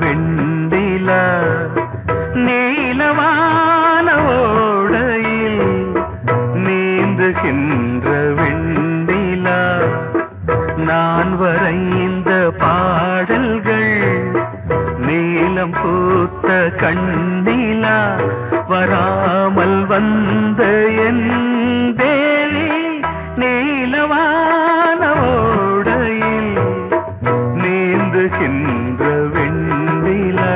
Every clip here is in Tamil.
வெண்டிலா நீலவான ஓடையில் நீந்துகின்ற வெண்டிலா நான் வரைந்த பாடல்கள் நீலம் பூத்த கண்ணிலா வராமல் வந்த என் தேவி நீலவான ஓடையில் நீந்துகின்ற வெண்ணிலா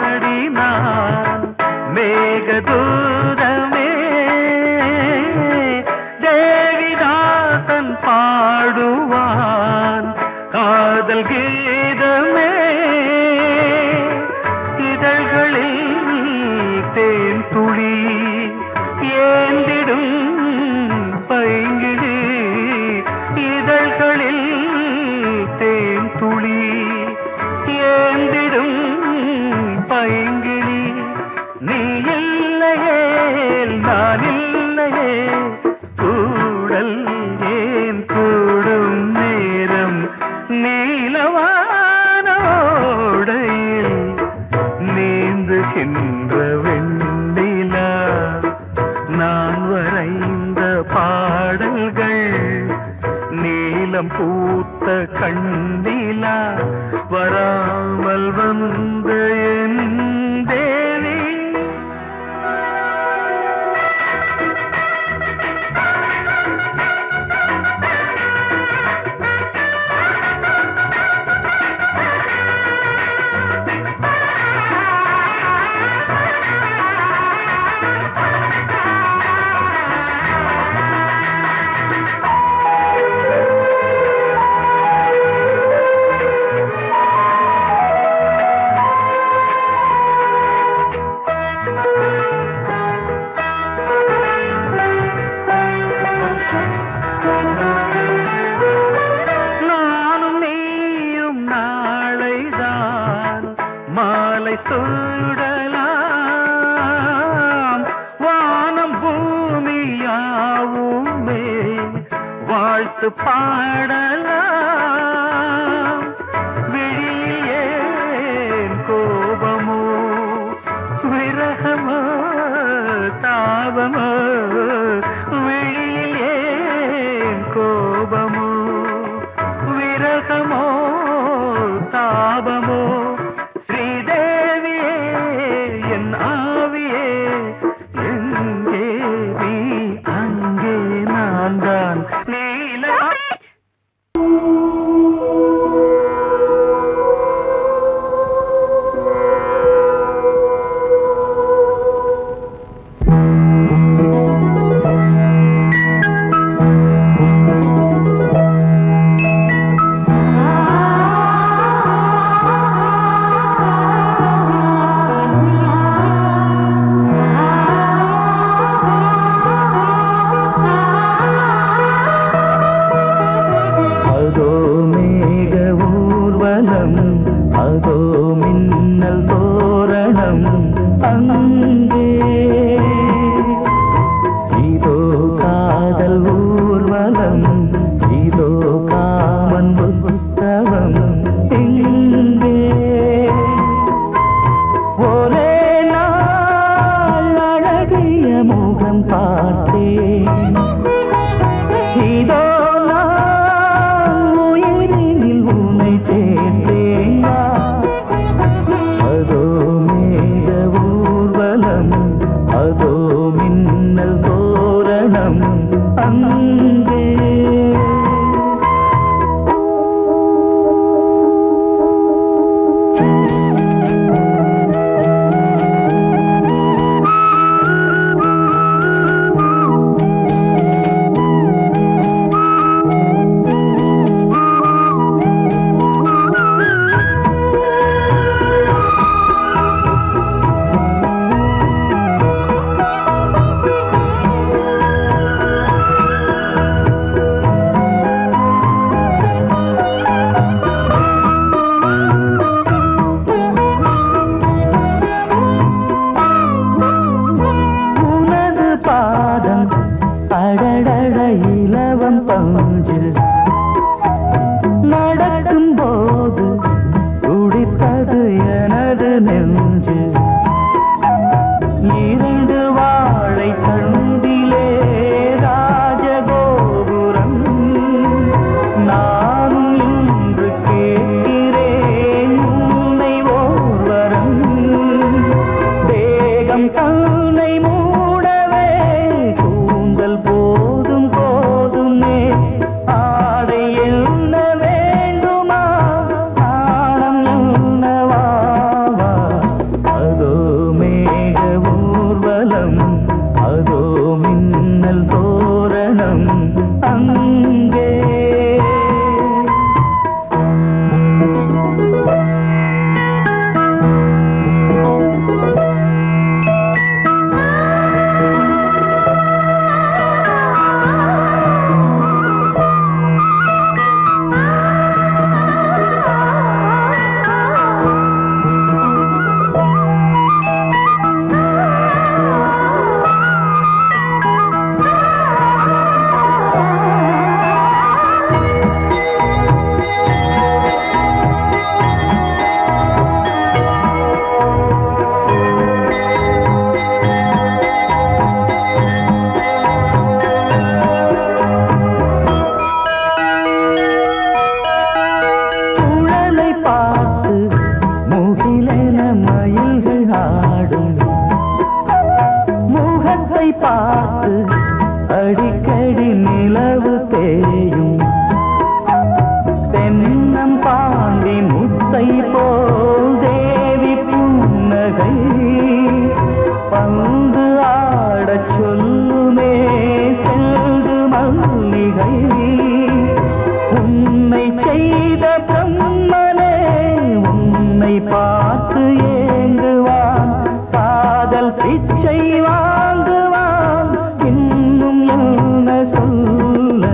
பாடினான் மேகதூதமே தேவிதாசன் பாடுவான் காதல் கீதமே இதழ்களில் தேன் துளி ஏந்திடும் பைங்கிழி இதழ்களில் தேன் துளி ஏந்திடும் பைங்கிளி நீ இல்லையே நான் இல்லையே கூடல் ஏன் கூடும் நேரம் நீலவானோடையில் நீந்துகின்ற வெண்ணிலா நான் வரைந்த பாடல்கள் நீலம் பூத்த கண்ணிலா வராமல் வந்த என் தேவி மாலை சூடலாம் வானம் பூமியாவுமே வாழ்த்து பாடலாம் விழியில் ஏன் கோபமோ விரகமோ தாபமோ விழியில் ஏன் கோபமோ விரகமோ தாபமோ நீல மஞ்சு நடக்கும் போது துடித்தது எனது நெஞ்சு இரண்டு வாழை தண்டிலே ராஜகோபுரம் நானும் இன்று கேட்கிறேன் உன்னை ஓர்வரம் தேகம் தன்னை மூடவே கூந்தல் போதும் போதுமே ஆடை என்ன வேண்டுமா நாணம் என்னவா அதோ மேக ஊர்வலம் அதோ மின்னல் தோரணம் அங்கே பார்த்து அடிக்கடி நிலவு தேயும் தென்னம் பாண்டி முத்தை போல் தேவி புன்னகை பந்து ஆடச் சொல்லுமே செல்து மல்லிகை உன்னை செய்த பிரம்மனே உன்னை பார்த்து ஏங்குவான் காதல் பிச்சை வாங்குவான் இன்னும் என்ன சொல்ல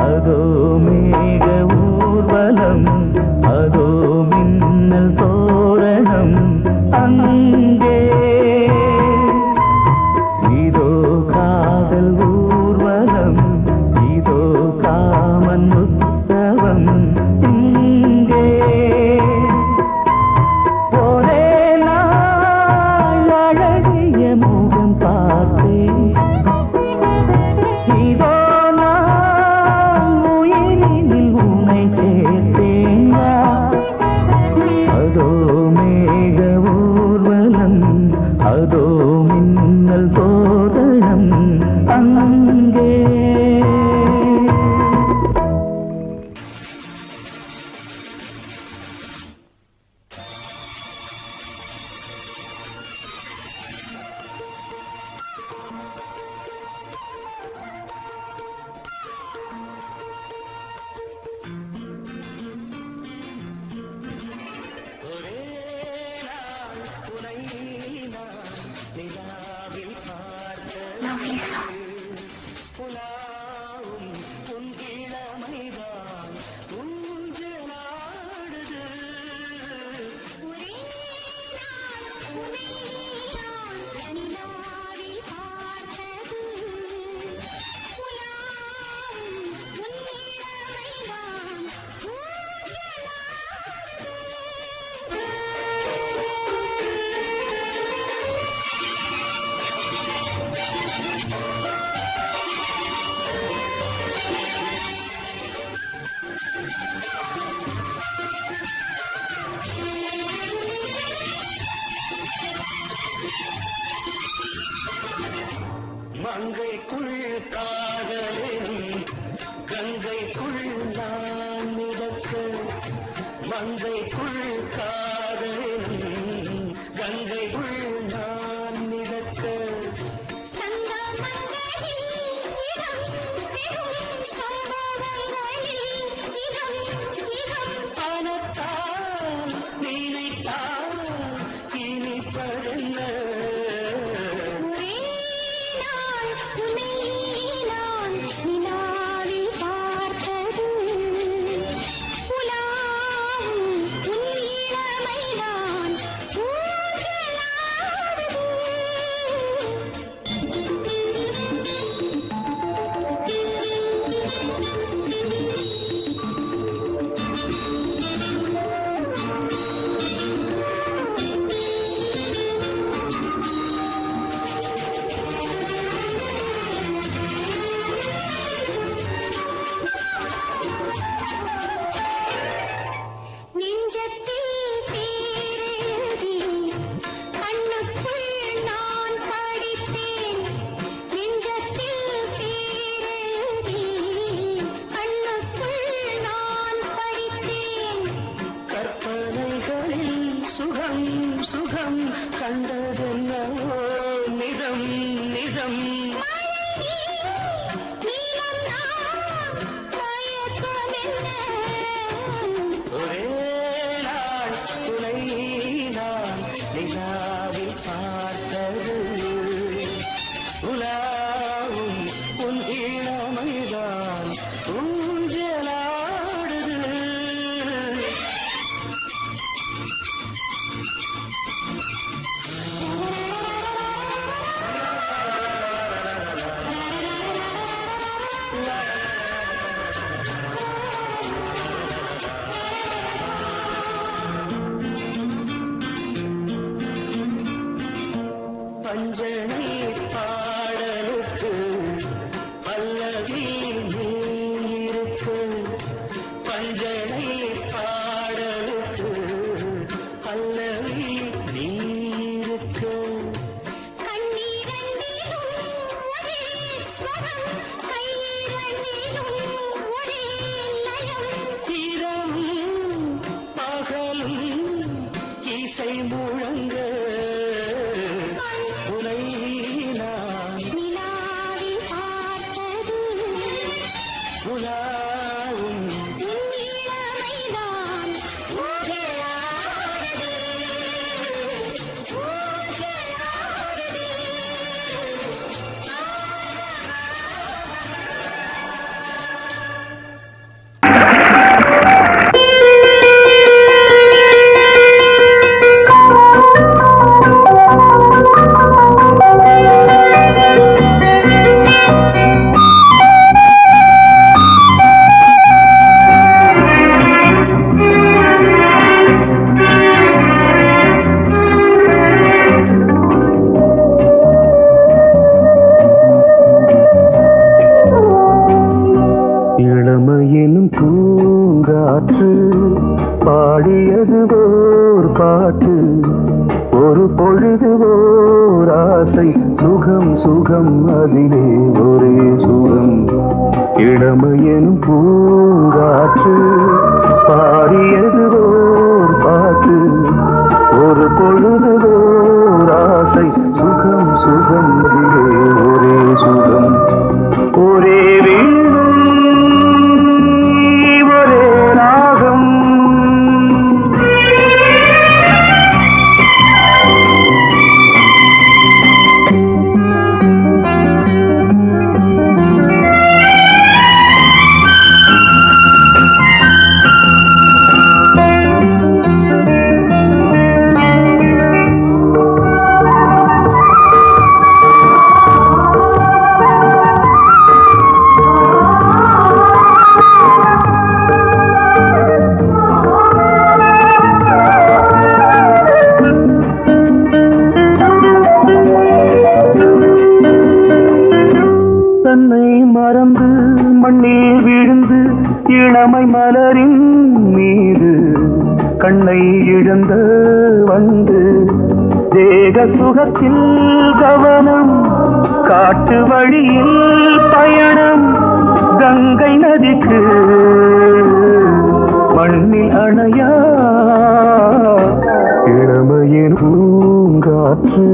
அதோ மேக ஊர்வலம் அதோ மின்னல் தோரணம் அங்கே இதோ காதல் ஊர்வலம் இதோ காமன் உற்சவம் இங்கே ஒரே நாள் அழகிய முகம் பார்த்தேன் இதோ நான் உயிரினில் உன்னை சேர்த்தேன் அதோ மேக ஊர்வலம் அதோ மின்னல் தோரணம் அங்கே மங்கைக்குள் காதலின் கங்கைக்குள் நான் மிதக்க மங்கைக்குள் காதலின் கங்கைக்குள் நான் மிதக்க பணத்தால் நினைத்தால் இனிப்பதென்ன யாவும் இளமையினும் பூங்காற்று பாடியது ஓர் பாட்டு ஒரு பொழுது ஓர் ஆசை சுகம் சுகம் அதிலே ஒரே சுகம் இளமையினும் பூங்காற்று பாடியது ஓர் பாட்டு ஒரு பொழுது ஓர் ஆசை சுகம் சுகம் அதிலே ஒரே சுகம் ஒரே மறந்து மண்ணில் விழுந்து இளமை மலரின் மீது கண்ணை இழந்த வந்து தேக சுகத்தில் கவனம் காட்டு வழியில் பயணம் கங்கை நதிக்கு மண்ணில் அணையா இளமையின் பூங்காற்று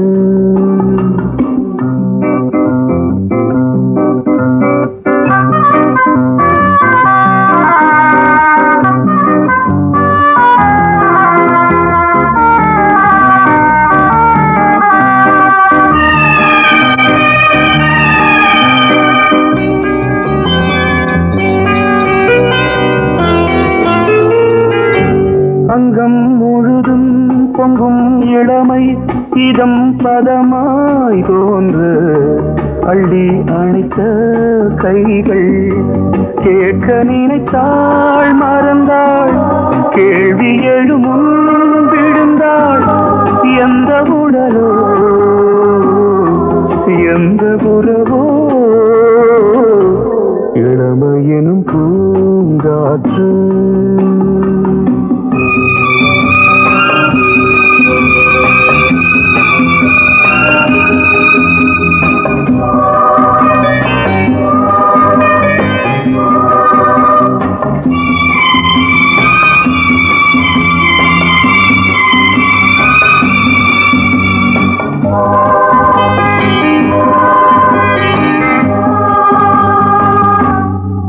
அங்கம் முழுதும் பொங்கும் இளமை இதம் பதமாய் தோன்று அள்ளி அணைத்த கைகள் கேட்க நினைத்தாள் மறந்தாள் கேள்வி எழுமுன் விழுந்தாள் எந்த உடலோ எந்த உறவோ இளமையினும் பூங்காற்று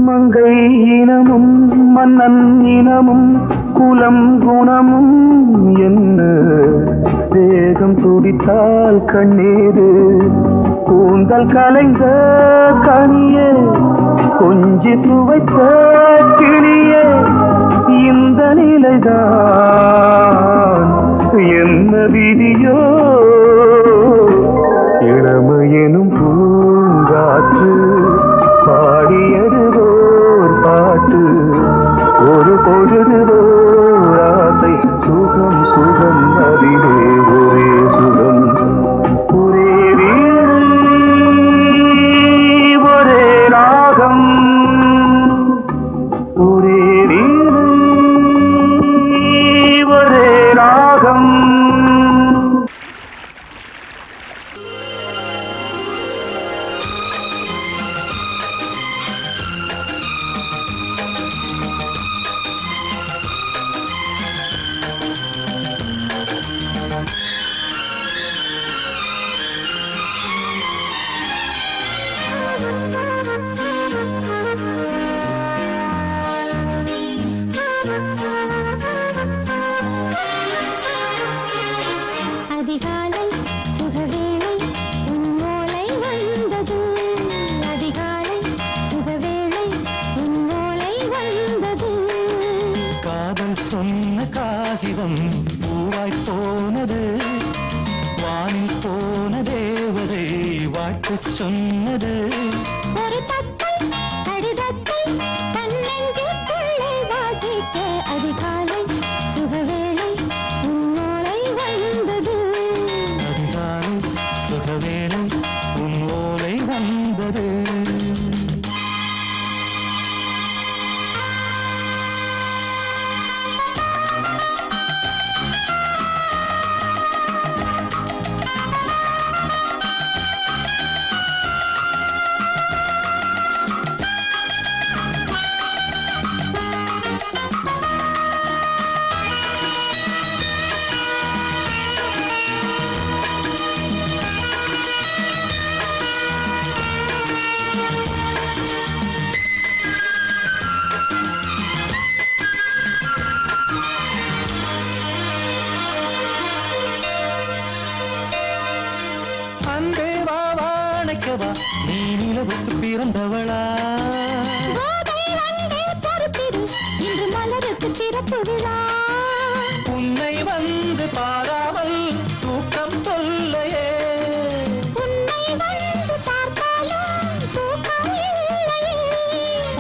மங்கை இனமும் மன்னன் இனமும் குலம் குணமும் என்ன தேகம் துடித்தால் கண்ணீரு கூந்தல் கலைந்த கனியே கொஞ்சி துவைத்த கிளியே இந்த நிலைதான் என்ன விதியோ இளமையினும் பூங்காற்று பாடியது ஓர் பாட்டு ஒரு பொழுது ஓர் ஆசை சுகம் சுகம் அதிலே ஒரே சுகம் ஒரே வீடு ஒரே ராகம் காகிதம் பூவாய் போனது வானில் போன தேவதை வாழ்த்து சொன்னது ஒரு தத்தை கடிதத்தை தன்னெஞ்சுக்குள்ளே வாசிக்க அதிகாலை சுகவேளை உன்னோலை வந்தது அதிகாலை சுகவேளை உன் ஓலை வந்தது நீ நிலவுக்கு பிறந்தவளா இன்று மலருக்கு திறப்பு விழா உன்னை வந்து பாராமல் தூக்கம் சொல்லையே உன்னை வந்து பார்த்தாலும் தூக்கம் இல்லையே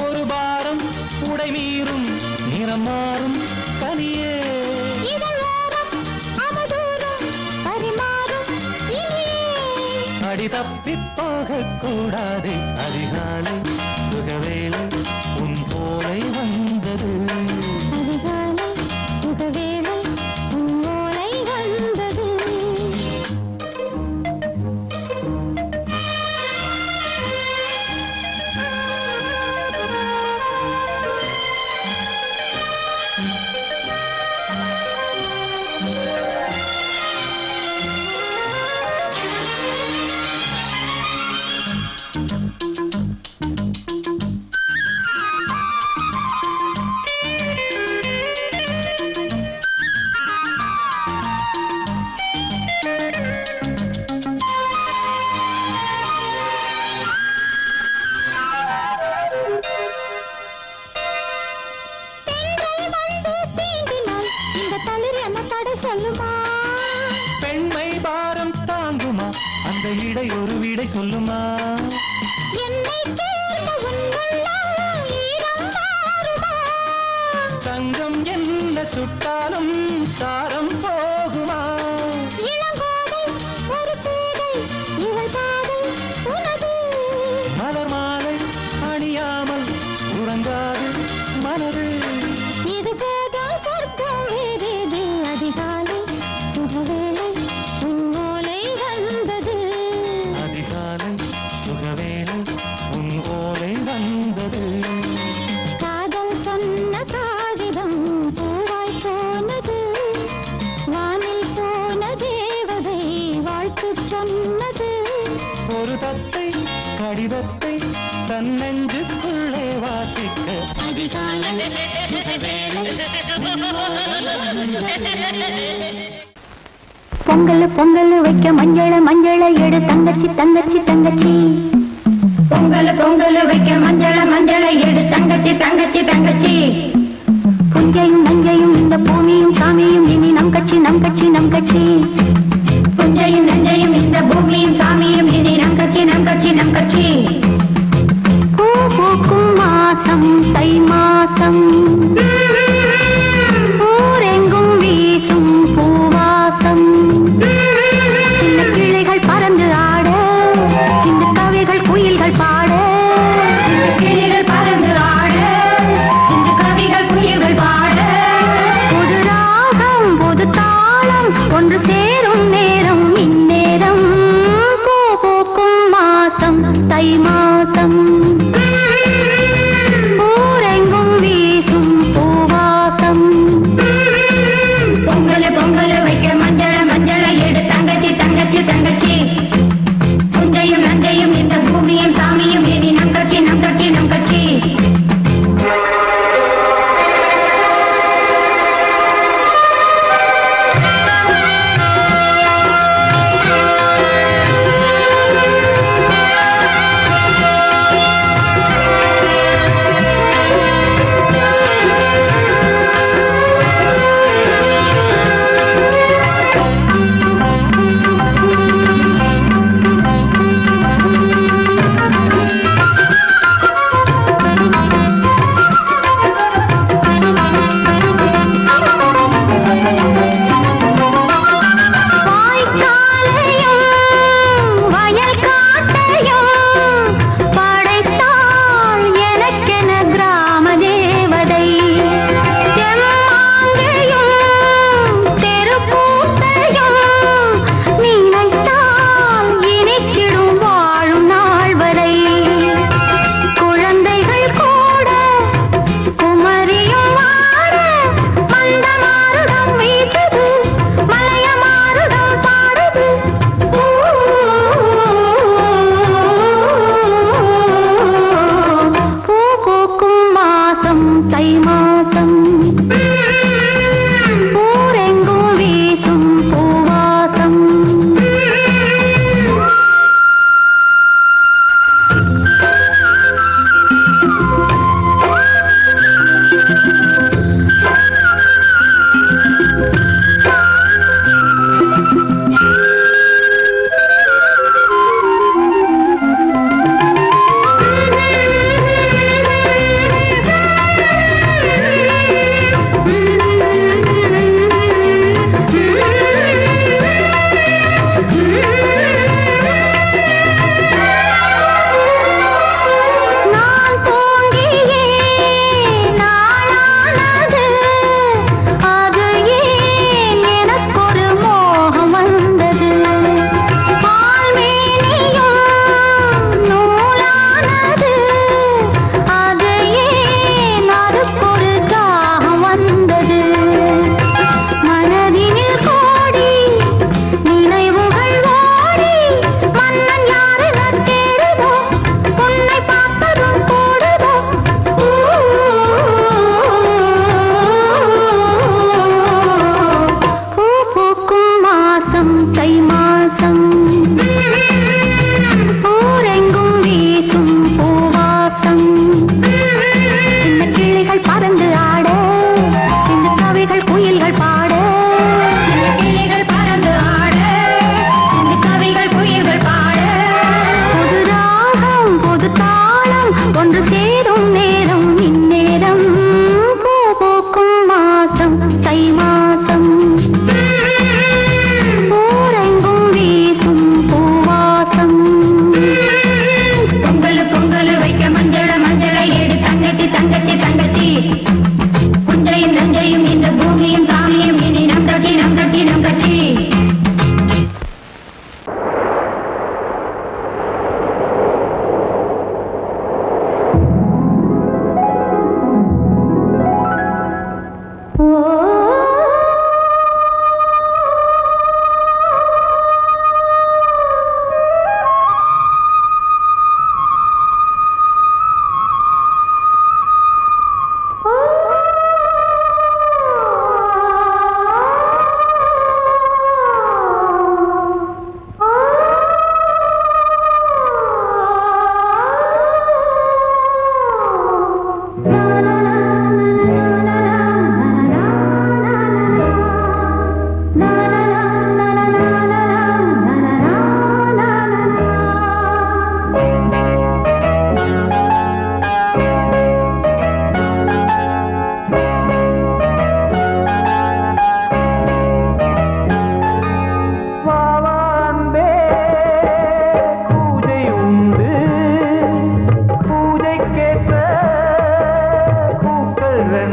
ஒரு பாரம் உடை மீறும் நிறம் மாறும் தனியே இதழோரம் அவதூறும் பரிமாறும் இனியே அடி தப்பி போகக்கூடாது அதிகாலை சுகவேளை உன் போலை வந்தது அதிகாலை சுகவேளை உன் ஓலை வந்தது பெண்மை பாரம் தாங்குமா அந்த இடை ஒரு விடை சொல்லுமா தங்கம் என்ன சுட்டாலும் சாரம் போகுமா மலர் மாலை அணியாமல் உறங்காது மனது இது போக சொர்க்கம் வேறேது அதிகாலை சுகவேளை உன்னோலை வந்தது அதிகாலை சுகவேளை உன் ஓலை வந்தது காதல் சொன்ன காகிதம் பூவாய் போனது வானில் போன தேவதை வாழ்த்து சொன்னது ஒரு தத்தை கடிதத்தை தன்னெஞ்சுக்குள்ளே வாசிக்க அதிகாலை சுகவேளை பொங்கல் பொங்கல் வைக்க மஞ்சள மஞ்சள எடு தங்கச்சி தங்கச்சி தங்கச்சி பொங்கல் பொங்கல் வைக்க மஞ்சள மஞ்சள எடு தங்கச்சி தங்கச்சி தங்கச்சி புஞ்சையும் நஞ்சையும் இந்த பூமியும் சாமியும் இனி நம் கட்சி நம் கட்சி நம் கட்சி புஞ்சையும் நஞ்சையும் இந்த பூமியும் சாமியும் இனி நம் கட்சி நம் கட்சி நம் கட்சி பூ பூக்கும் மாசம் தை மாசம் ஊரெங்கும் வீசும் பூவாசம் சின்ன கிளைகள் பறந்து ஆட சின்ன கவிகள் குயில்கள் பாட சின்ன கிளைகள் பறந்து ஆட சின்ன கவிகள் குயில்கள் பாட புது ராகம் புது தாளம் ஒன்று சேரும் நேரம் இந்நேரம் பூ பூக்கும் மாசம் தை மாசம் ஊரெங்கும் வீசும்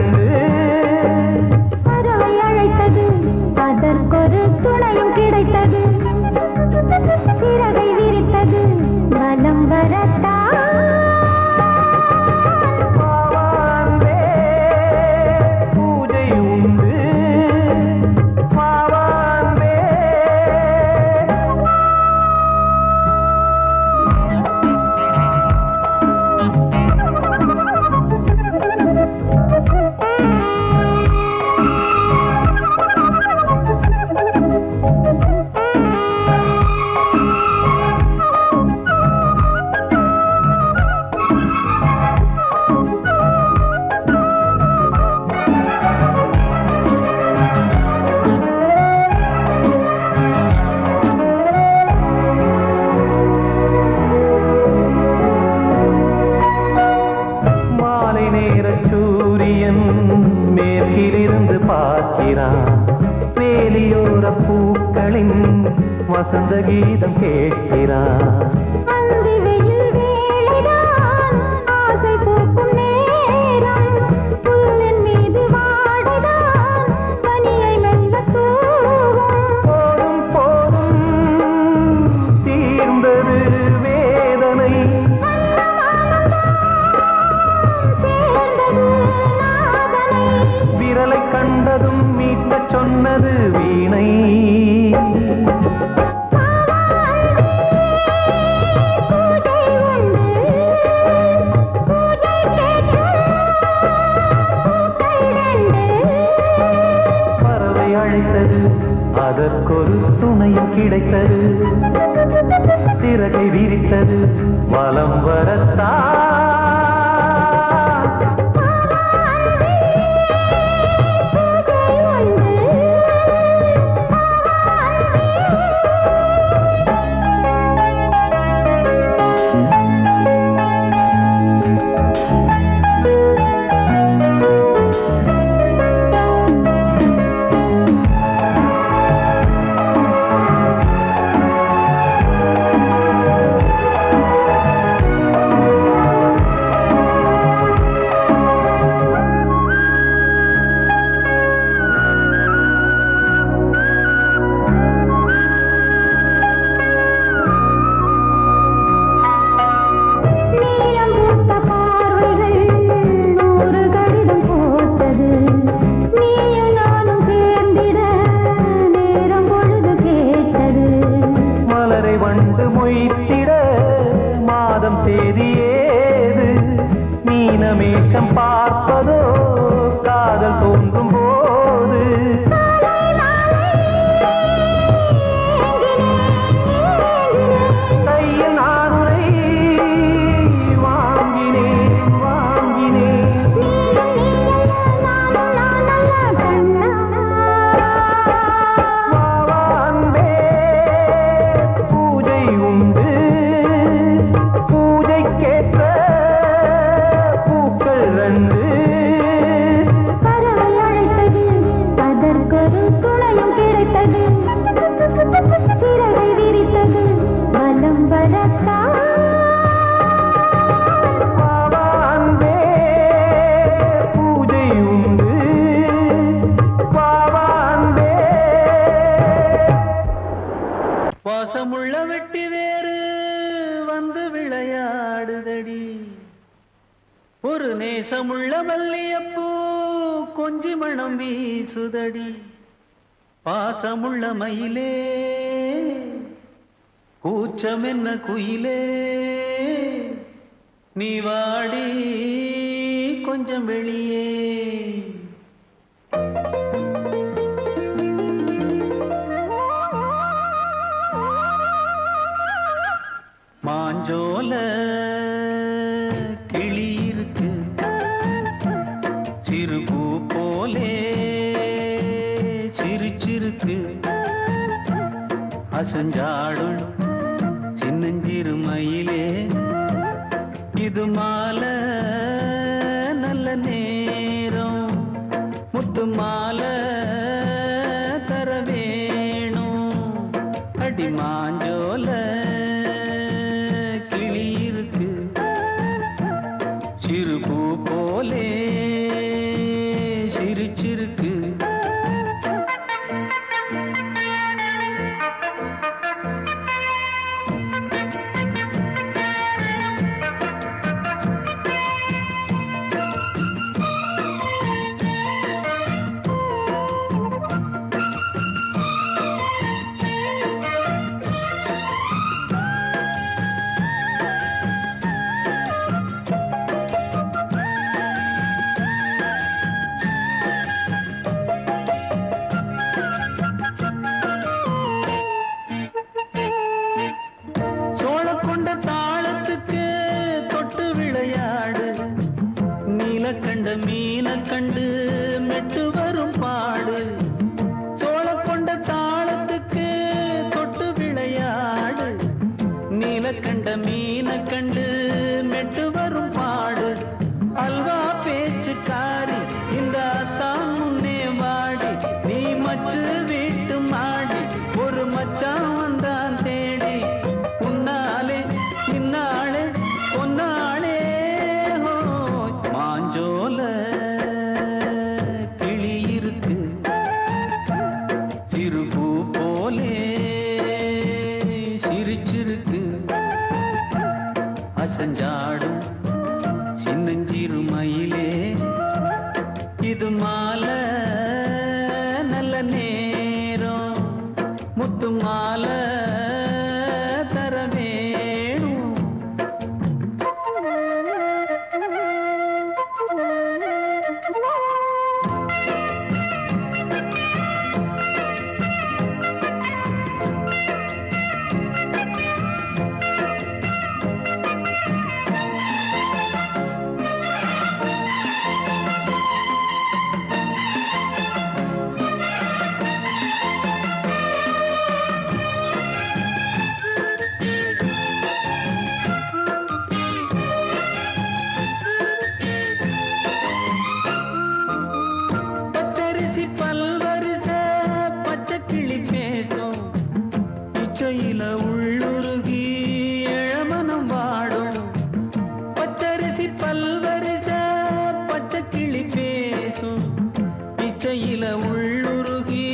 ரெண்டு பறவை அழைத்தது அதற்கொரு துணையும் கிடைத்தது சிறகை விரித்தது வலம் வரத்தான் வேலியோர பூக்களின் வசந்த கீதம் கேட்கிறான் ஆசை பூக்கும் நேரம் புல்லின் மீது வாடிதான் பனியை மெல்ல போதும் போதும் தீர்ந்தது வேதனை விரலை கண்டதும் மீட்ட சொன்னது வீணை பறவை அழைத்தது அதற்கொரு துணையும் கிடைத்தது சிறகை விரித்தது வலம் வரத்தான் வண்டு மொய்த்திட மாதம் தேதியேது மீனமேஷம் பார்ப்பதோ காதல் தோன்றும் போது கையில் நானுரை வாங்கினேன் வாங்கினேன் சிறகை விரித்தது வலம் வரத்தான் பூஜை உண்டு வாசமுள்ள வெட்டி வேறு வந்து விளையாடுதடி ஒரு நேசமுள்ள மல்லியப்பூ கொஞ்சி மணம் வீசுதடி பாசமுள்ள மயிலே கூச்சம் என்ன குயிலே நீ வாடி கொஞ்சம் வெளியே மாஞ்சோல கிளி இருக்கு சிறுபூ போலே சிரிச்சிருக்கு அசஞ்சாடும் சின்னஞ்சிறு மயிலே இது மாலை நல்ல நேரம் முத்து மாலை தர வேணும் அடி மாஞ்சோல கிளி இருக்கு சிறுபூ போலே கண்டு மெட்டு வரும் பாடு சோழ கொண்ட தாளத்துக்கு தொட்டு விளையாடு நீலக்கண்ட மீன கண்டு மெட்டு வரும் பாடு அல்வா பேச்சுக்காரி இந்த தான் முன்னே வாடி நீ மச்சு வீட்டு மாடி ஒரு மச்சான் வந்தான் தேடி உன்னாலே இன்னாலே பொன்னாலே மாஞ்சோல கிளி இருக்கு சிறுபூ போலே சிரிச்சிருக்கு அசஞ்சாடும் சின்னஞ்சிறு மயிலே இது மாலை நல்ல நேரம் முத்து மாலை தர வேணும் பல்வரிச பச்சை கிளி பேசும் இச்சையில உள்ளுருகி இளமனம் வாடும் பச்சரிசி பல்வரிச பச்சை கிளி பேசும் இச்சையில உள்ளுருகி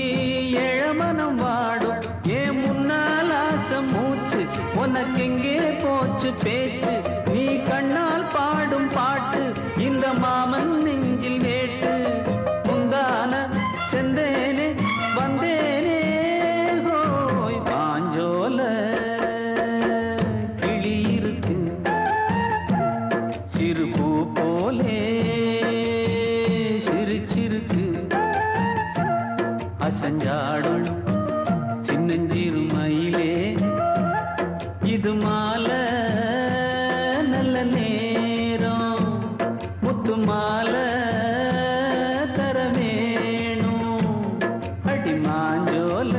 இளமனம் வாடும் ஏன் முன்னால் ஆசை மூச்சு உனக்கெங்கே போச்சு பேச்சு நீ கண்ணால் பாடும் பாட்டு இந்த மாமன் நெஞ்சில் வேட்டு செந்தேனே வந்தேனே ஹோய் பாஞ்சோல கிளி இருக்கு சிறுபூ போலே சிரிச்சிருக்கு அசஞ்சாடும் சின்னஞ்சிறு மயிலே இது மாலை நல்ல நேரம் முத்து மாலை மாஞ்சோல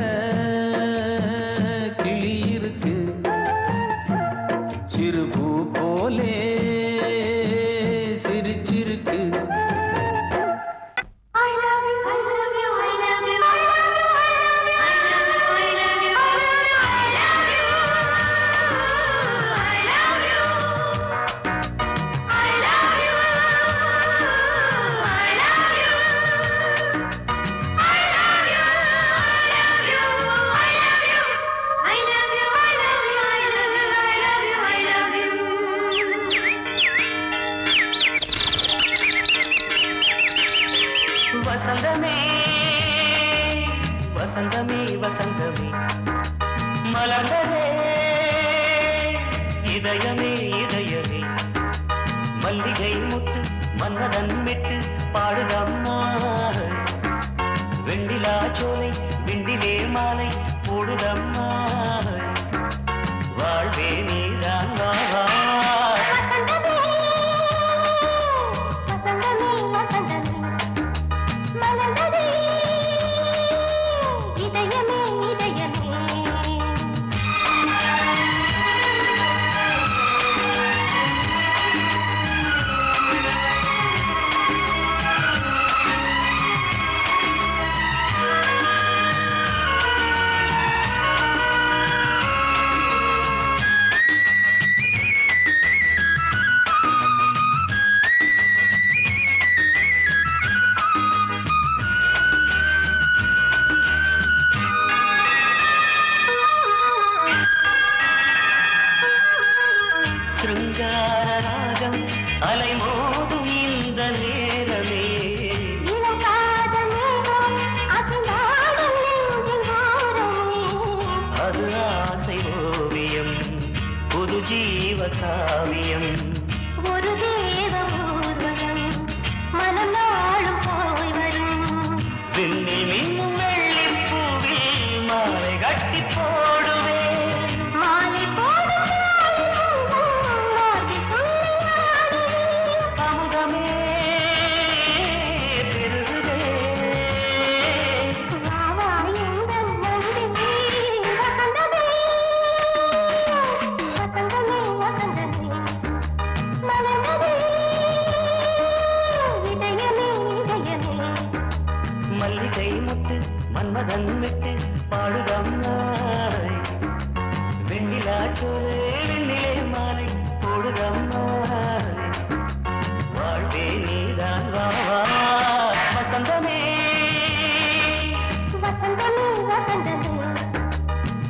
கிளி இருக்கு சிறுபூ போலே சிரிச்சிருக்கு வசந்தமே வசந்தமே வசந்தமே மலர்ந்ததே இதயமே இதயமே மல்லிகை முட்டு மன்னதன் விட்டு பாடுதம்மா வெண்ணிலா சோலை வெண்டிலே மாலை போடுதம்மா வாழ்வே நீதான் வா மல்லிகை முத்து மன்மதன் விட்டு பாடுதம்மா வெண்ணிலா சோறு வெண்ணிலே மாலை போடுதம்மா வாழ்வே நீதான் வா வா வசந்தமே வசந்தமே வசந்தமே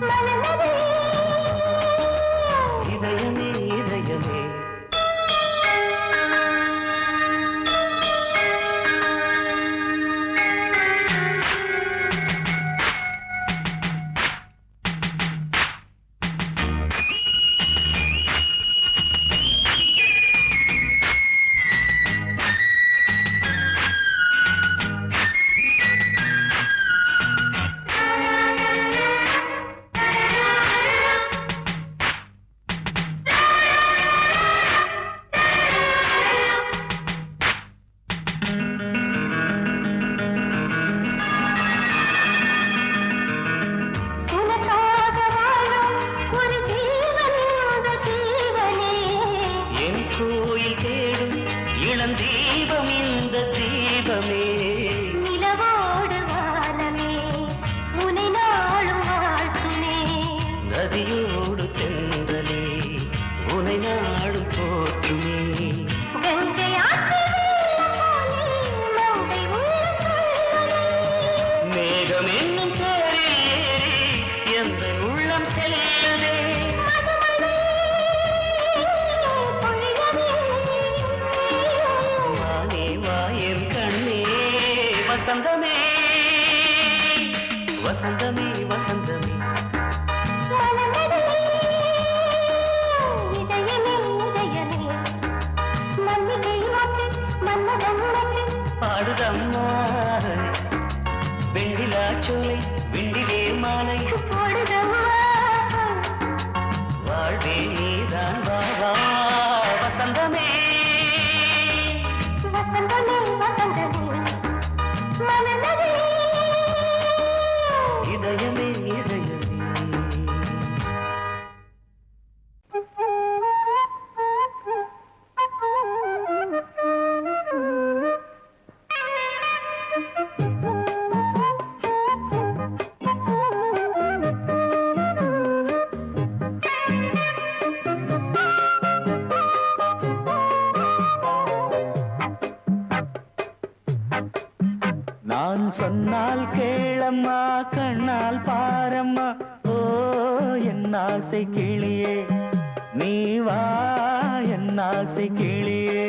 மலர்ந்ததே இதயமே இதயமே தீபம் இந்த தீபமே நிலவோடு வானமே உனை நாளும் வாழ்த்துமே நதியோடு தென்றலே உனை நாடும் போற்றுமே கங்கை மேகம் என்னும் பேரில் ஏறி எந்த உள்ளம் செல்லுதே வசந்தமே வசந்தமே வசந்தமே இதயமே இதயமே மல்லிகை மாட்டு மன்மதன் மாட்டு பாடுதம்மா வெண்ணிலா சோலை வெண்ணிலே மாலை போடுதம்மா வாழ்வே நீதான் வா வா வசந்தமே வசந்தமே வசந்தமே மலர்ந்ததே இதயமே இதயமே நான் சொன்னால் கேளம்மா கண்ணால் பாரம்மா ஓ என் ஆசை கிளியே நீ வா என் ஆசை கிளியே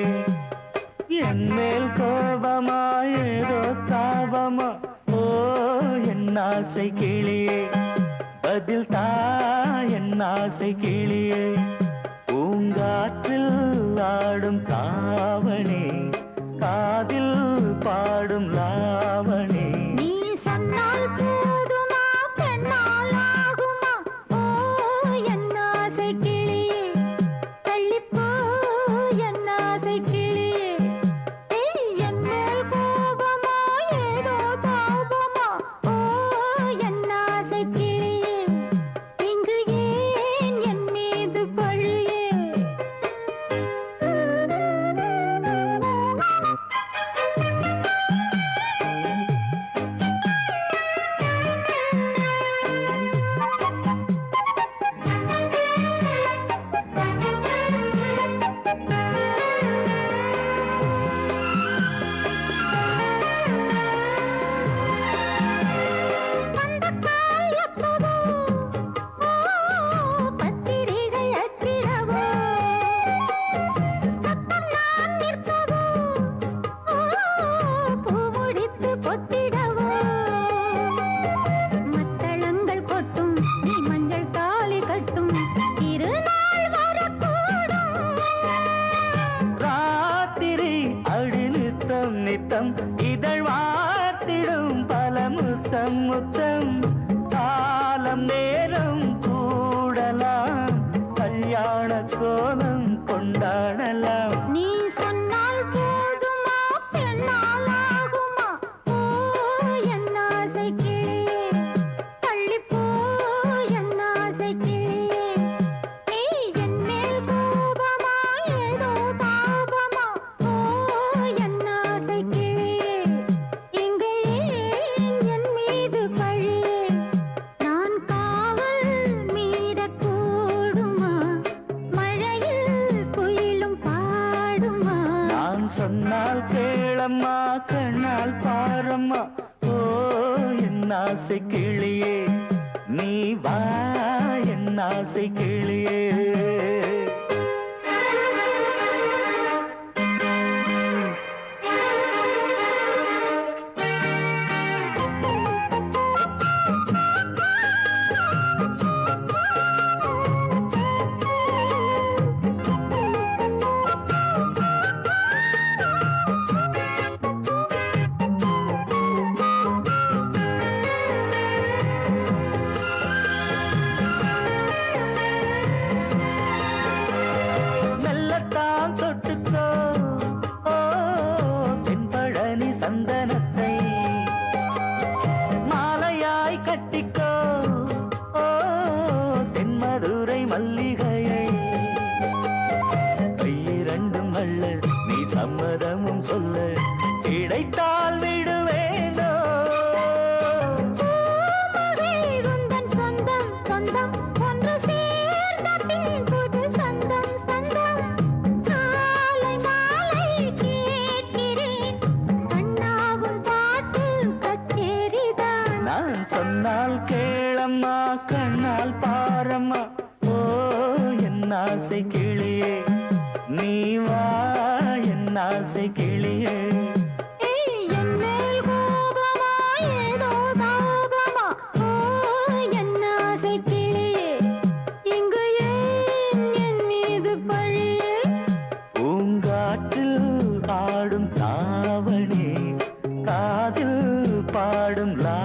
என் மேல் கோபமா ஏதோ தாபமா ஓ என் ஆசை கிளியே பதில் தா என் ஆசை கிளியே பூங்காற்றில் ஆடும் தாவணி காதில் பாடும் லாவணி நீ சொன்னால் போதுமா பெண்ணால் ஆகுமா ஓ என் ஆசை கிளியே தள்ளிப்போ என் ஆசை கிளியே என் மேல் கோபமா ஏதோ தாபமா ஓ என் ஆசை கிளியே இங்கு ஏன் என் மீது பழியே நித்தம் இதழ் வார்த்திடும் பல முத்தம் முத்தம் காலம் நேரம் கூடலாம் கல்யாண கோலம் கொண்டாடலாம் நீ சொன்னால் போதுமா பெண்ணால் ஆகுமா ஓ என் ஆசை கிளியே தள்ளிப்போ என் ஆசை கிளியே நீ என் மேல் கோபமா ஏதோ தாபமா ஓ என் ஆசை கிளியே இங்கே பாரம்மா ஓ என் ஆசை கிளியே நீ வா என் ஆசை கிளியே தொட்டுக்கோ ஓ தென்பழனி சந்தனத்தை மாலையாய் கட்டிக்கோ ஓ தென்மதுரை மல்லிகையை கையிரண்டும் அல்ல நீ சம்மதமும் சொல்ல கிடைத்தால் விடுவேனோ சொந்தம் சொந்தம் ஒன்று சேர்ந்த பின் புது சொந்தம் சொந்தம் நான் சொன்னால் கேளம்மா கண்ணால் பாரம்மா ஓ என் ஆசை கிளியே நீ வா என் ஆசை கிளியே பூங்காற்றில் ஆடும் தாவணி காதில் பாடும் லா